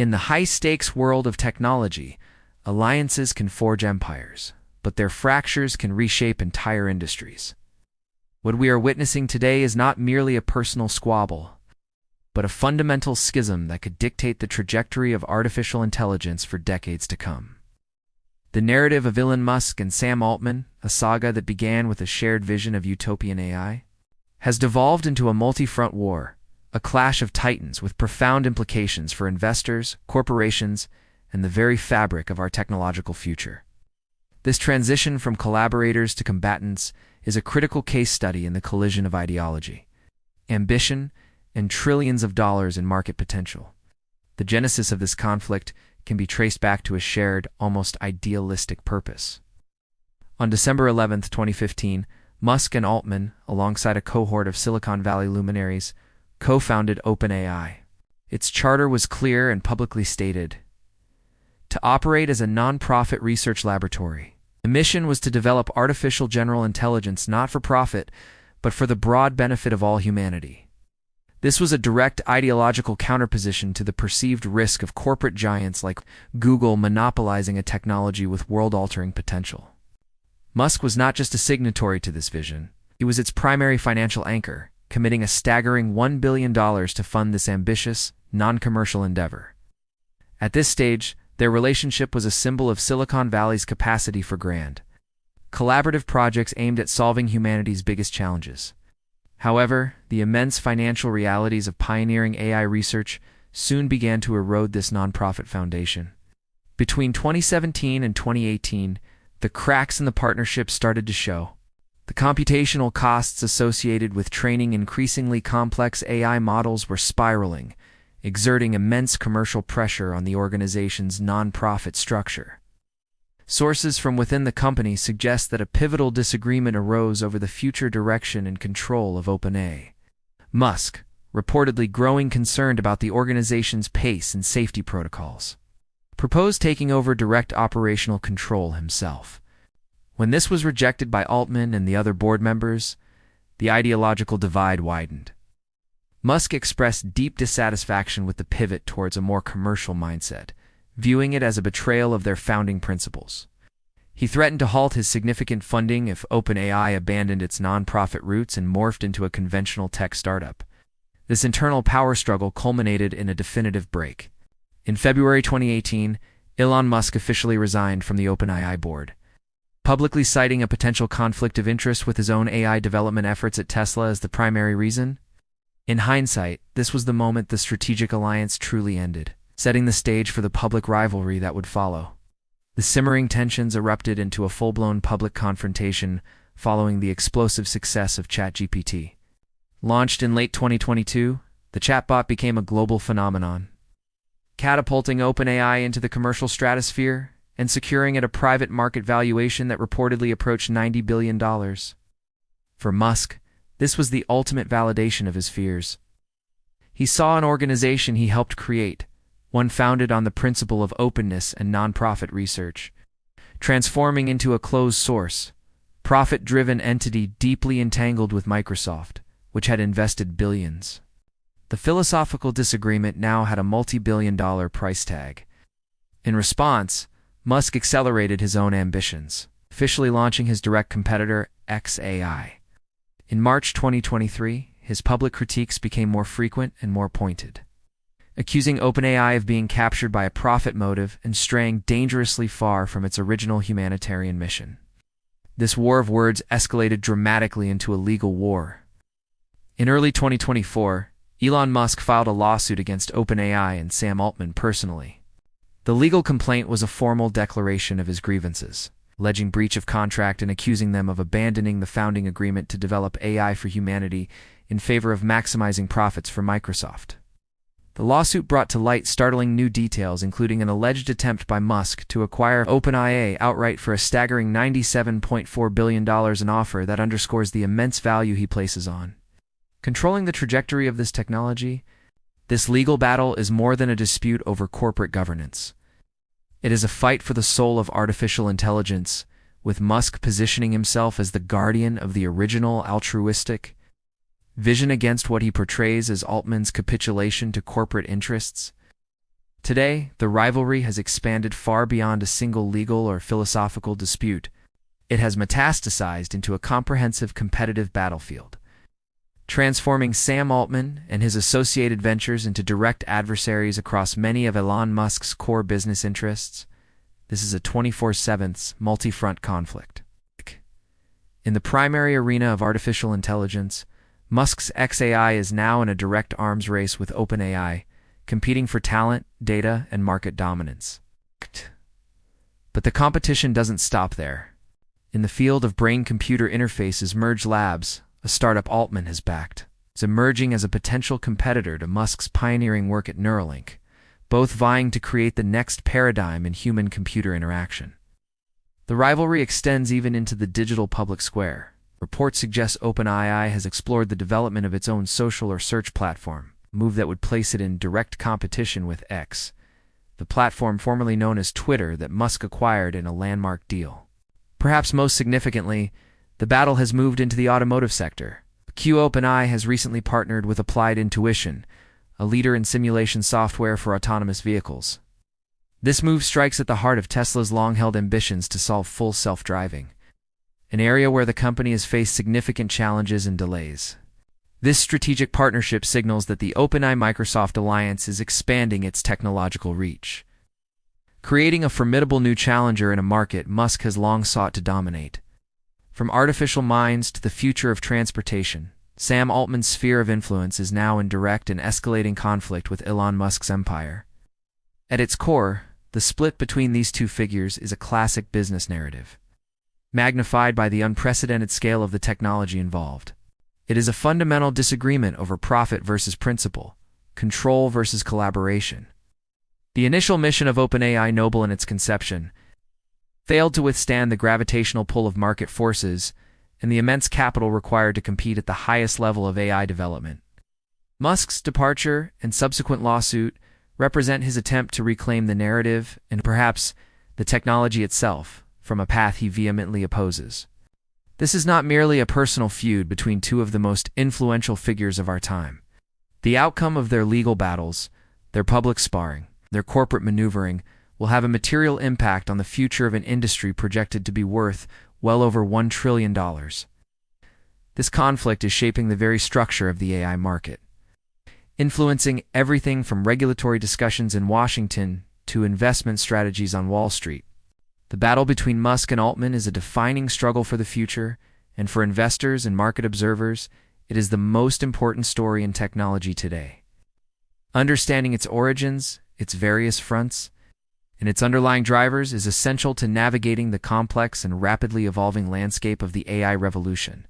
In the high-stakes world of technology, alliances can forge empires, but their fractures can reshape entire industries. What we are witnessing today is not merely a personal squabble, but a fundamental schism that could dictate the trajectory of artificial intelligence for decades to come. The narrative of Elon Musk and Sam Altman, a saga that began with a shared vision of utopian AI, has devolved into a multi-front war, a clash of titans with profound implications for investors, corporations, and the very fabric of our technological future. This transition from collaborators to combatants is a critical case study in the collision of ideology, ambition, and trillions of dollars in market potential. The genesis of this conflict can be traced back to a shared, almost idealistic purpose. On December 11, 2015, Musk and Altman, alongside a cohort of Silicon Valley luminaries, co-founded OpenAI. Its charter was clear and publicly stated: to operate as a non-profit research laboratory. The mission was to develop artificial general intelligence not for profit, but for the broad benefit of all humanity. This was a direct ideological counterposition to the perceived risk of corporate giants like Google monopolizing a technology with world-altering potential. Musk was not just a signatory to this vision, he was its primary financial anchor, committing a staggering $1 billion to fund this ambitious, non-commercial endeavor. At this stage, their relationship was a symbol of Silicon Valley's capacity for grand, collaborative projects aimed at solving humanity's biggest challenges. However, the immense financial realities of pioneering AI research soon began to erode this nonprofit foundation. Between 2017 and 2018, the cracks in the partnership started to show. The computational costs associated with training increasingly complex AI models were spiraling, exerting immense commercial pressure on the organization's nonprofit structure. Sources from within the company suggest that a pivotal disagreement arose over the future direction and control of OpenAI. Musk, reportedly growing concerned about the organization's pace and safety protocols, proposed taking over direct operational control himself. When this was rejected by Altman and the other board members, the ideological divide widened. Musk expressed deep dissatisfaction with the pivot towards a more commercial mindset, viewing it as a betrayal of their founding principles. He threatened to halt his significant funding if OpenAI abandoned its nonprofit roots and morphed into a conventional tech startup. This internal power struggle culminated in a definitive break. In February 2018, Elon Musk officially resigned from the OpenAI board, publicly citing a potential conflict of interest with his own AI development efforts at Tesla as the primary reason. In hindsight, this was the moment the strategic alliance truly ended, setting the stage for the public rivalry that would follow. The simmering tensions erupted into a full-blown public confrontation following the explosive success of ChatGPT. Launched in late 2022, the chatbot became a global phenomenon, catapulting OpenAI into the commercial stratosphere and securing it a private market valuation that reportedly approached $90 billion. For Musk, this was the ultimate validation of his fears. He saw an organization he helped create, one founded on the principle of openness and nonprofit research, transforming into a closed-source, profit-driven entity deeply entangled with Microsoft, which had invested billions. The philosophical disagreement now had a multi-billion-dollar price tag. In response, Musk accelerated his own ambitions, officially launching his direct competitor, xAI. In March 2023, his public critiques became more frequent and more pointed, accusing OpenAI of being captured by a profit motive and straying dangerously far from its original humanitarian mission. This war of words escalated dramatically into a legal war. In early 2024, Elon Musk filed a lawsuit against OpenAI and Sam Altman personally. The legal complaint was a formal declaration of his grievances, alleging breach of contract and accusing them of abandoning the founding agreement to develop AI for humanity in favor of maximizing profits for Microsoft. The lawsuit brought to light startling new details, including an alleged attempt by Musk to acquire OpenAI outright for a staggering $97.4 billion, an offer that underscores the immense value he places on controlling the trajectory of this technology. This legal battle is more than a dispute over corporate governance. It is a fight for the soul of artificial intelligence, with Musk positioning himself as the guardian of the original altruistic vision against what he portrays as Altman's capitulation to corporate interests. Today, the rivalry has expanded far beyond a single legal or philosophical dispute. It has metastasized into a comprehensive competitive battlefield, transforming Sam Altman and his associated ventures into direct adversaries across many of Elon Musk's core business interests. This is a 24/7 multi-front conflict. In the primary arena of artificial intelligence, Musk's XAI is now in a direct arms race with OpenAI, competing for talent, data, and market dominance. But the competition doesn't stop there. In the field of brain-computer interfaces, Merge Labs, a startup Altman has backed, is emerging as a potential competitor to Musk's pioneering work at Neuralink, both vying to create the next paradigm in human-computer interaction. The rivalry extends even into the digital public square. Reports suggest OpenAI has explored the development of its own social or search platform, a move that would place it in direct competition with X, the platform formerly known as Twitter that Musk acquired in a landmark deal. Perhaps most significantly, the battle has moved into the automotive sector. OpenAI has recently partnered with Applied Intuition, a leader in simulation software for autonomous vehicles. This move strikes at the heart of Tesla's long-held ambitions to solve full self-driving, an area where the company has faced significant challenges and delays. This strategic partnership signals that the OpenAI-Microsoft alliance is expanding its technological reach, creating a formidable new challenger in a market Musk has long sought to dominate. From artificial minds to the future of transportation, Sam Altman's sphere of influence is now in direct and escalating conflict with Elon Musk's empire. At its core, the split between these two figures is a classic business narrative, magnified by the unprecedented scale of the technology involved. It is a fundamental disagreement over profit versus principle, control versus collaboration. The initial mission of OpenAI, noble in its conception, failed to withstand the gravitational pull of market forces and the immense capital required to compete at the highest level of AI development. Musk's departure and subsequent lawsuit represent his attempt to reclaim the narrative and perhaps the technology itself from a path he vehemently opposes. This is not merely a personal feud between two of the most influential figures of our time. The outcome of their legal battles, their public sparring, their corporate maneuvering will have a material impact on the future of an industry projected to be worth well over $1 trillion. This conflict is shaping the very structure of the AI market, influencing everything from regulatory discussions in Washington to investment strategies on Wall Street. The battle between Musk and Altman is a defining struggle for the future, and for investors and market observers, it is the most important story in technology today. Understanding its origins, its various fronts, and its underlying drivers is essential to navigating the complex and rapidly evolving landscape of the AI revolution.